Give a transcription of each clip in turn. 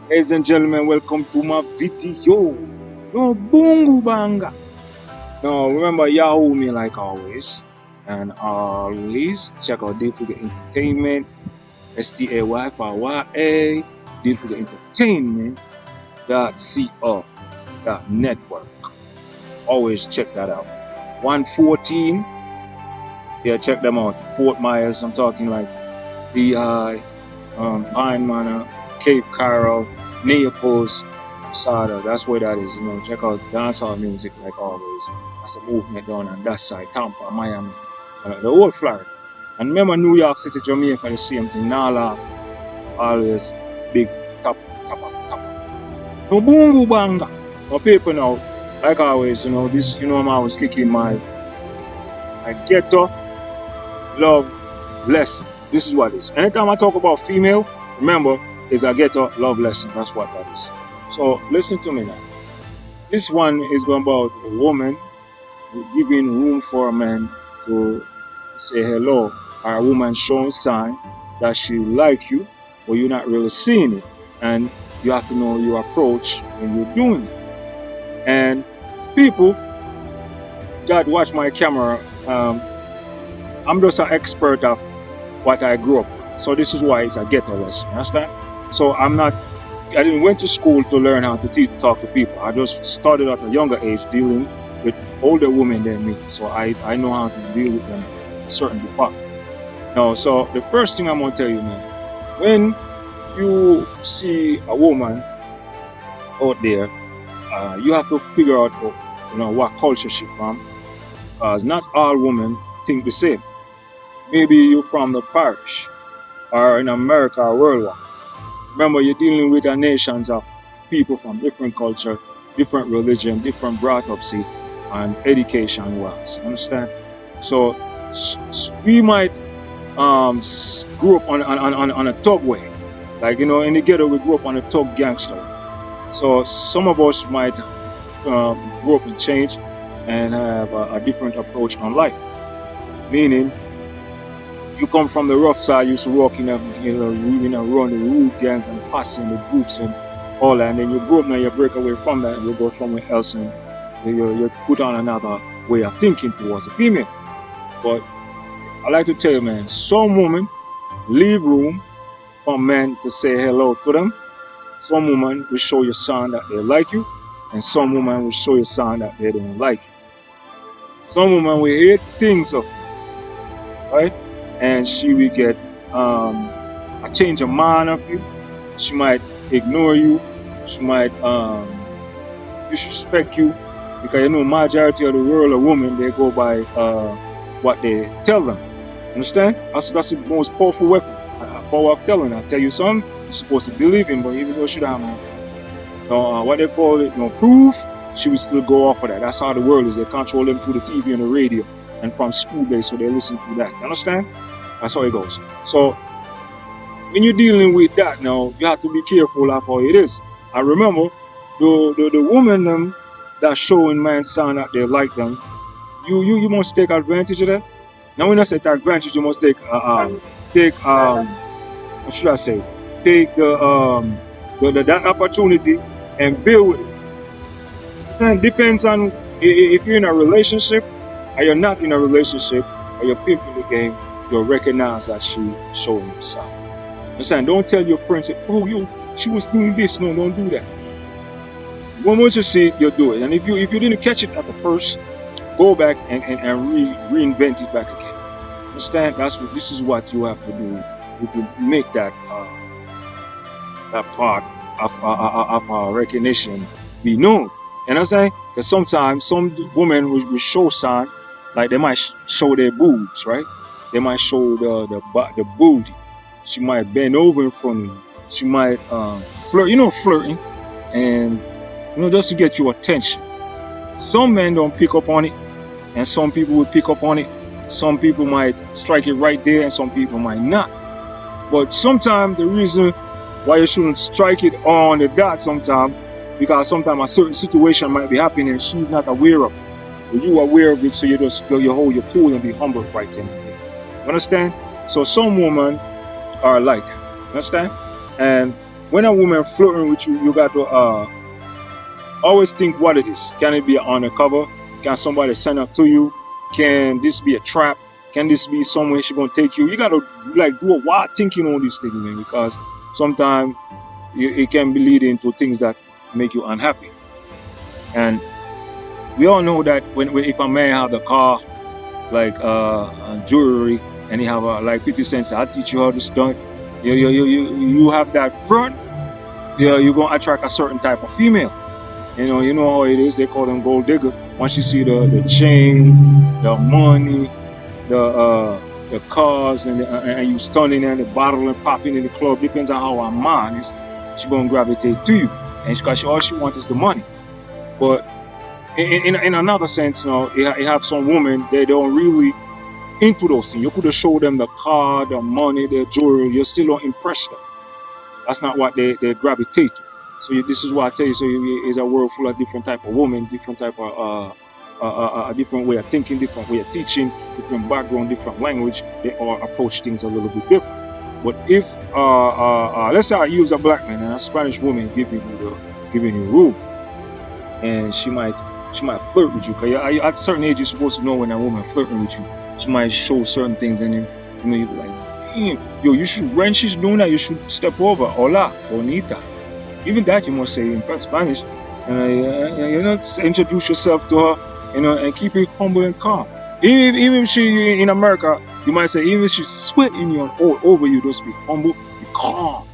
Ladies and gentlemen, welcome to my video. No bungu banga. No, remember Yahoo me like always. And always check out Deep Figure Entertainment, STAYFRYA, Deep Figure Entertainment .co .network. Always check that out. 114. Yeah, check them out. Fort Myers, I'm talking like DI, Pine Manor, Cape Coral, Naples, Sada. That's where that is. Check out dancehall music like always. That's a movement down on that side. Tampa, Miami, the whole Florida. And remember New York City, Jamaica, the same thing. Now laugh, always big top, top, top. No boongo banga. No paper now. Like always, this, I'm always kicking my ghetto love lesson. This is what it is. Anytime I talk about female, remember, it's a ghetto love lesson. That's what that is. So listen to me now. This one is going about a woman giving room for a man to say hello, or a woman showing sign that she like you, but you're not really seeing it. And you have to know your approach when you're doing it. And people that watch my camera, I'm just an expert of what I grew up with. So this is why it's a ghetto lesson, understand? So I didn't went to school to learn how to talk to people. I just started at a younger age dealing with older women than me. So I know how to deal with them in a certain department. Now, so the first thing I'm going to tell you, man, when you see a woman out there, you have to figure out, what culture she from. Because not all women think the same. Maybe you're from the parish or in America or worldwide. Remember, you're dealing with the nations of people from different culture, different religion, different brought up, see, and education wise. Understand? So we might grew up on a thug way. Like, in the ghetto, we grew up on a thug gangster way. So some of us might grow up and change and have a different approach on life. Meaning, you come from the rough side, you used to walk in run the rude gangs and the posse and the groups and all that, and then you grow up now, you break away from that and you go somewhere else and you put on another way of thinking towards a female. But I like to tell you, man, some women leave room for men to say hello to them. Some women will show you sign that they like you, and some women will show you sign that they don't like you. Some women will hate things of you, right? And she will get a change of mind of you. She might ignore you. She might disrespect you, because majority of the world of women, they go by what they tell them. Understand? That's the most powerful weapon. Power of telling. I tell you something, you're supposed to believe in, but even though she don't have what they call it, proof, she will still go off of that. That's how the world is. They control them through the TV and the radio and from school days, so they listen to that. You understand? That's how it goes. So when you're dealing with that now, you have to be careful of how it is. I remember the woman that showing man sign that they like them, you must take advantage of that. Now when I say take advantage, you must take what should I say? Take that opportunity and build with it. So depends on if you're in a relationship or you're not in a relationship or you're pimping the game, you'll recognize that she showing you sign. Understand? Don't tell your friends, oh, she was doing this. No, don't do that. Once you see it, you'll do it. And if you didn't catch it at the first, go back and reinvent it back again. Understand? This is what you have to do. You can make that part of recognition be known. You know what I'm saying? Because sometimes some women will show sign, like they might show their boobs, right? They might show the booty. She might bend over in front of you. She might flirt, flirting, and just to get your attention. Some men don't pick up on it, and some people will pick up on it. Some people might strike it right there, and some people might not. But sometimes the reason why you shouldn't strike it on the dot sometimes, because sometimes a certain situation might be happening and she's not aware of it. But you are aware of it, so you just you hold your cool and be humble right then and there. You understand? So some women are like that. Understand? And when a woman flirting with you, you got to always think what it is. Can it be an undercover? Can somebody send up to you? Can this be a trap? Can this be somewhere she gonna take you? You gotta like do a wild thinking on these things, man, because sometimes it can be leading to things that make you unhappy. And we all know that when if a man have a car like jewelry and he have like 50 cents, I'll teach you how to stunt. You have that front. You're gonna attract a certain type of female. You know how it is. They call them gold digger. Once you see the chain, the money, the cars, and you stunning and the bottle and popping in the club, depends on how her mind is. She gonna gravitate to you, and because all she wants is the money. But in another sense, you have some women they don't really into those things. You could have showed them the car, the money, the jewelry. You still don't impress them. That's not what they gravitate to. So this is why I tell you. So it's a world full of different type of women, different type of a different way of thinking, different way of teaching, different background, different language. They all approach things a little bit different. But if let's say I use a black man and a Spanish woman giving you room, and she might flirt with you. Cause at a certain age you're supposed to know when a woman flirting with you. She might show certain things, and then you're like, damn, yo, you should when she's doing that, you should step over. Hola, bonita. Even that you must say in Spanish. Just introduce yourself to her, and keep it humble and calm. Even if she in America, you might say, even if she's sweating you all over you, just be humble, be calm.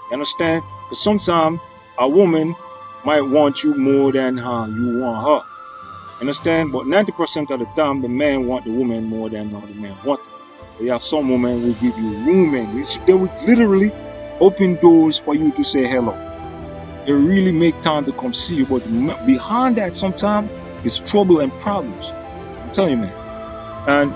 You understand? Because sometimes a woman might want you more than you want her. Understand? But 90% of the time, the man want the woman more than the man want them. But you have some women who give you room, and they would literally open doors for you to say hello. They really make time to come see you, but behind that, sometimes it's trouble and problems. I'm telling you, man. And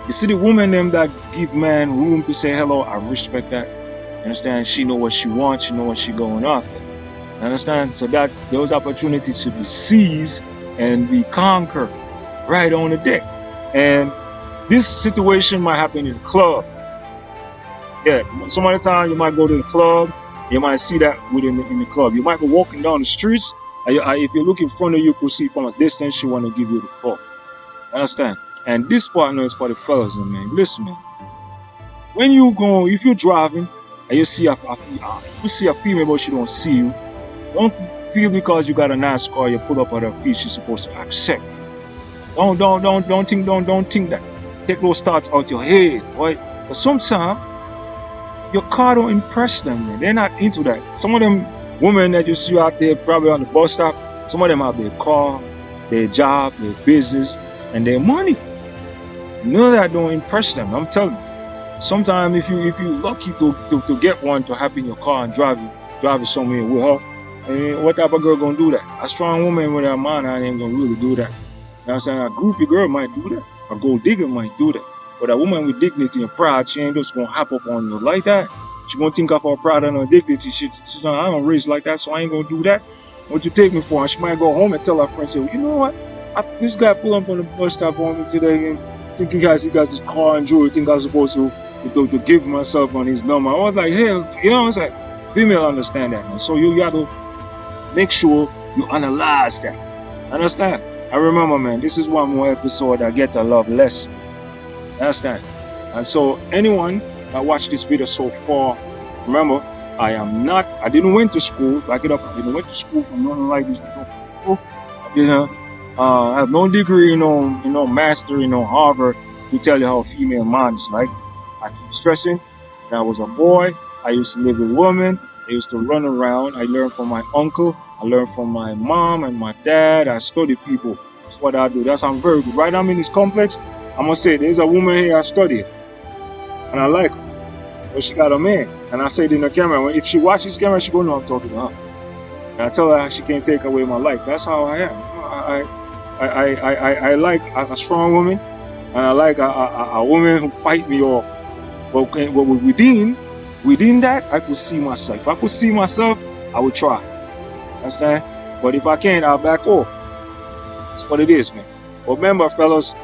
you see the woman them that give man room to say hello, I respect that. You understand? She know what she wants, she know what she going after. You understand? So that those opportunities should be seized and be conquered right on the deck. And this situation might happen in the club. Yeah, some other time you might go to the club, you might see that within in the club. You might be walking down the streets, if you look in front of you, you could see from a distance she want to give you the call. Understand? And this partner is for the fellas, man. Listen, man. When if you're driving and you see a female but she don't see you, don't feel because you got a nice car, you pull up at her feet, she's supposed to accept. Don't think that. Take those thoughts out your head, right? But sometimes your car don't impress them, man. They're not into that. Some of them women that you see out there probably on the bus stop, some of them have their car, their job, their business, and their money. None of that don't impress them. I'm telling you. Sometimes if you're lucky to get one to hop in your car and drive it somewhere with her, what type of girl gonna do that? A strong woman with her mind ain't gonna really do that. You know what I'm saying? A groupie girl might do that. A gold digger might do that. But a woman with dignity and pride, she ain't just gonna hop up on you like that. She gonna think of her pride and her dignity. She's like, I don't raise like that, so I ain't gonna do that. What you take me for? And she might go home and tell her friends, say, well, you know what? This guy pulled up on the bus stop on me today and think he got his car and jewelry. Think I was supposed to give myself on his number. I was like, hell, it's like female understand that, man. So you got to make sure you analyze that. Understand? I remember, man, this is one more episode I get to love less. Understand? And so anyone that watched this video so far, remember, I didn't went to school, back it up, I didn't went to school for nothing like this. I have no degree, master, Harvard to tell you how a female mind is like. I keep stressing. When I was a boy, I used to live with women. I used to run around. I learned from my uncle. I learned from my mom and my dad. I study people. That's what I do. I'm very good. Right now I'm in this complex. I'm going to say, there's a woman here I study. And I like her. But she got a man. And I say it in the camera. If she watches this camera, she going to know I'm talking to her. And I tell her she can't take away my life. That's how I am. I like a strong woman. And I like a woman who fight me off. But within that, I could see myself. If I could see myself, I would try. Understand? But if I can't, I'll back off. That's what it is, man. But remember, fellas,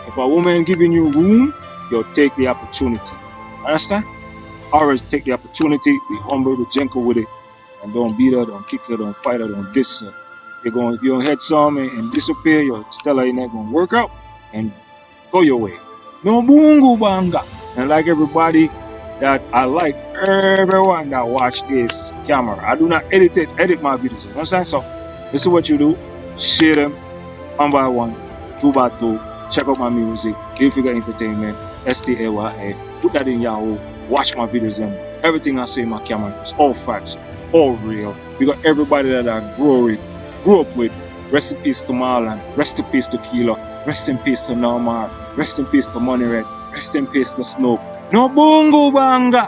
if a woman giving you room, you'll take the opportunity. Understand? always take the opportunity, be humble, be gentle with it, and don't beat her, don't kick her, don't fight her, don't diss her. You're gonna head some and disappear, you'll tell her you're not gonna work out and go your way. No bungo banga. And like everybody that I like everyone that watch this camera. I do not edit my videos. You understand? So this is what you do. Share them 1 by 1, 2 by 2. Check out my music, Give Figure Entertainment, STAYA. Put that in Yahoo. Watch my videos and everything I say in my camera is all facts, all real. We got everybody that I grew up with. Rest in peace to Marlon. Rest in peace to Kilo. Rest in peace to Nomar. Rest in peace to Money Red. Rest in peace to Snoop. No bungo banga.